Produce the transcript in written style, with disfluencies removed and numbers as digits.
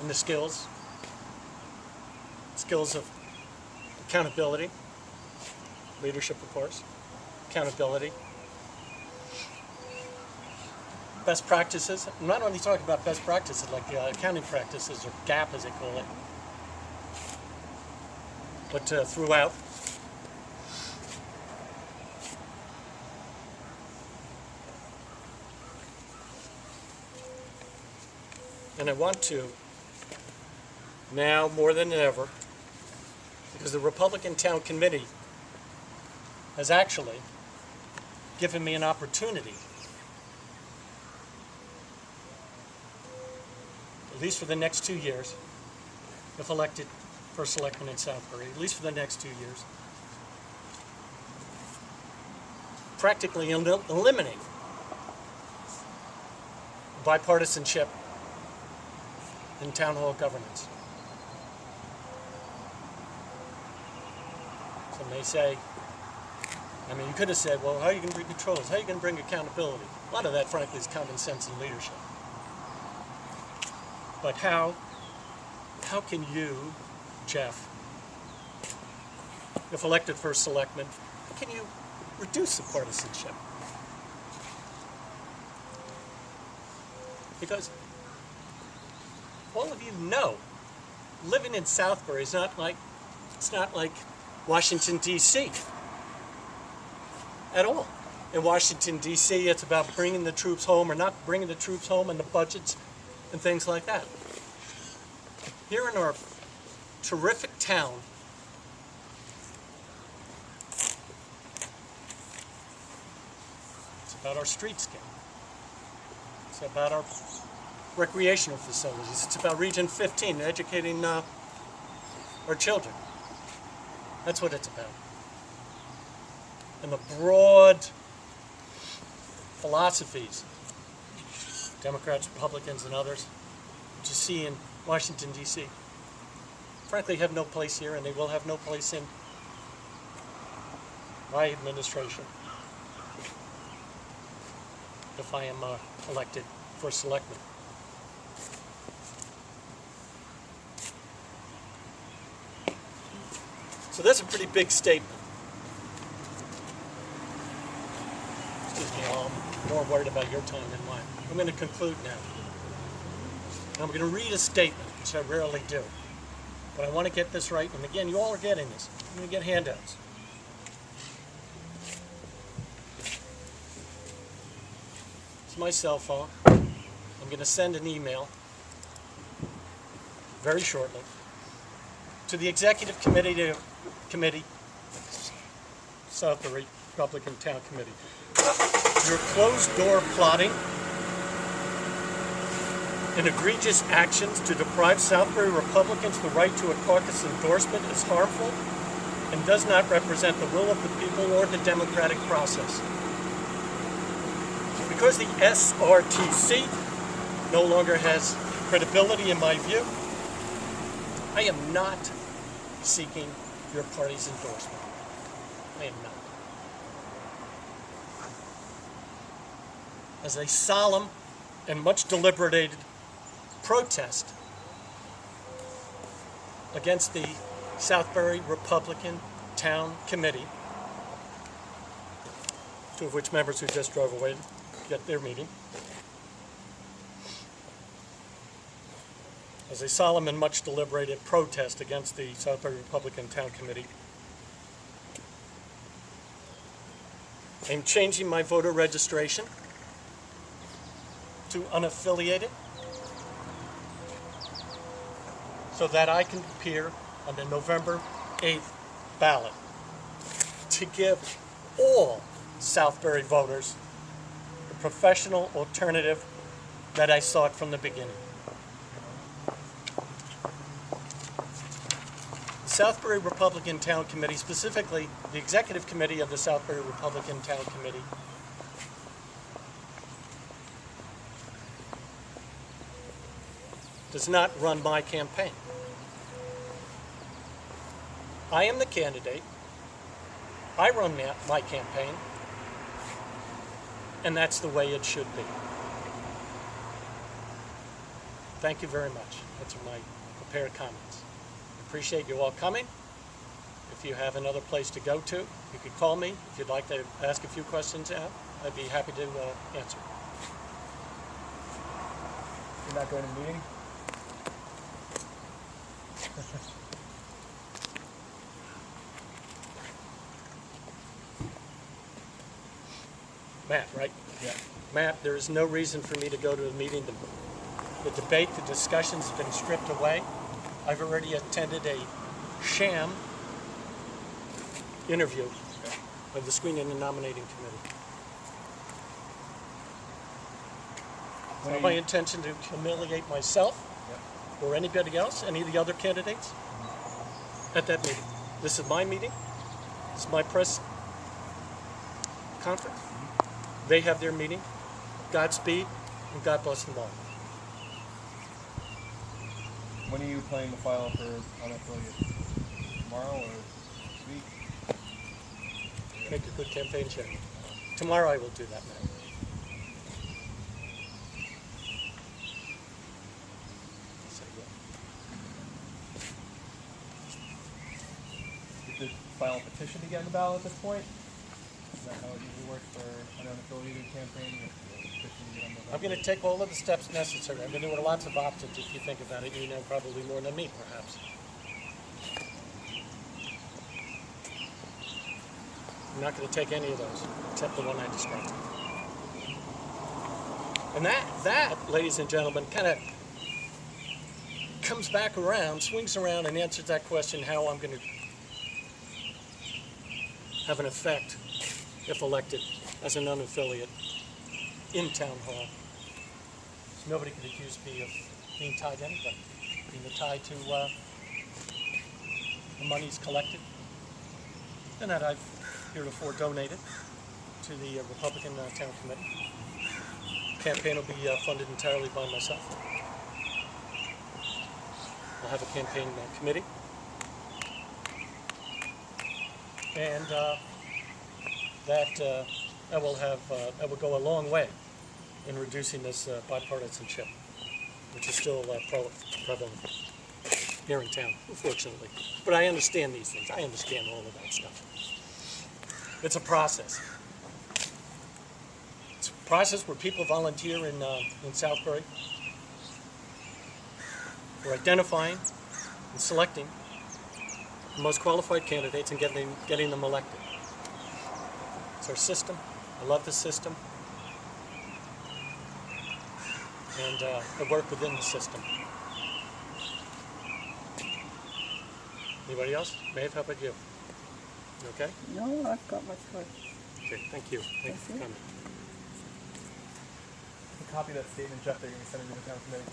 and the skills of accountability, leadership, of course, accountability, best practices. I'm not only talking about best practices like accounting practices, or GAP as they call it, but throughout. And I want to, now more than ever, because the Republican Town Committee has actually given me an opportunity, at least for the next 2 years, if elected first selectman in Southbury, at least for the next 2 years, practically eliminate bipartisanship in town hall governance. Some may say, I mean, you could have said, well, how are you going to bring controls? How are you going to bring accountability? A lot of that, frankly, is common sense and leadership. But how can you, Jeff, if elected first selectman, how can you reduce the partisanship? Because all of you know, living in Southbury is not like, it's not like Washington, D.C. at all. In Washington, D.C., it's about bringing the troops home or not bringing the troops home, and the budgets and things like that. Here in our terrific town, it's about our streetscape. It's about our recreational facilities. It's about Region 15, educating our children. That's what it's about. And the broad philosophies, Democrats, Republicans, and others, which you see in Washington, D.C., frankly have no place here, and they will have no place in my administration if I am elected first selectman. So that's a pretty big statement. Excuse me, I'm more worried about your time than mine. I'm going to conclude now. And I'm going to read a statement, which I rarely do. But I want to get this right. And again, you all are getting this. You're going to get handouts. It's my cell phone. I'm going to send an email very shortly to the Executive Committee, Southbury Republican Town Committee. Your closed-door plotting and egregious actions to deprive Southbury Republicans the right to a caucus endorsement is harmful and does not represent the will of the people or the democratic process. Because the SRTC no longer has credibility in my view, I am not seeking your party's endorsement. I am not. As a solemn and much deliberated protest against the Southbury Republican Town Committee, two of which members who just drove away to get their meeting, as a solemn and much deliberated protest against the Southbury Republican Town Committee, I'm changing my voter registration to unaffiliated so that I can appear on the November 8th ballot to give all Southbury voters the professional alternative that I sought from the beginning. The Southbury Republican Town Committee, specifically the Executive Committee of the Southbury Republican Town Committee, does not run my campaign. I am the candidate. I run my campaign, and that's the way it should be. thank you very much. That's my prepared comments. Appreciate you all coming. If you have another place to go to, you could call me. If you'd like to ask a few questions, I'd be happy to answer. You're not going to the meeting? Matt, right? Yeah. Matt, there is no reason for me to go to a meeting. The debate, the discussions have been stripped away. I've already attended a sham interview of the screening and nominating committee. It's not my intention to humiliate myself or anybody else, any of the other candidates at that meeting. This is my meeting. This is my press conference. They have their meeting. Godspeed and God bless them all. When are you planning to file for unaffiliated? Tomorrow or this week? Make a good campaign chairman. Tomorrow I will do that, man. You have to file a petition to get on the ballot at this point? Is that how it usually works for an unaffiliated campaign? You have to get a petition to get on the ballot? I'm going to take all of the steps necessary. I'm going to do lots of options if you think about it. You know probably more than me, perhaps. I'm not going to take any of those, except the one I described. And that, ladies and gentlemen, kind of comes back around, swings around, and answers that question, how I'm going to have an effect if elected as an unaffiliate in town hall. So nobody can accuse me of being tied to anybody, being tied to the monies collected and that I've heretofore donated to the Republican Town Committee. Campaign will be funded entirely by myself. I'll have a campaign committee, and that will go a long way in reducing this bipartisanship, which is still prevalent here in town, unfortunately. But I understand these things. I understand all of that stuff. It's a process. It's a process where people volunteer in Southbury. We're identifying and selecting the most qualified candidates and getting them elected. It's our system. I love the system. And I work within the system. Anybody else? Maeve, how about you? You okay? No, I've got my choice. Okay, thank you. Thank you for coming. A copy of that statement, Jeff, that you're going to send to the town committee.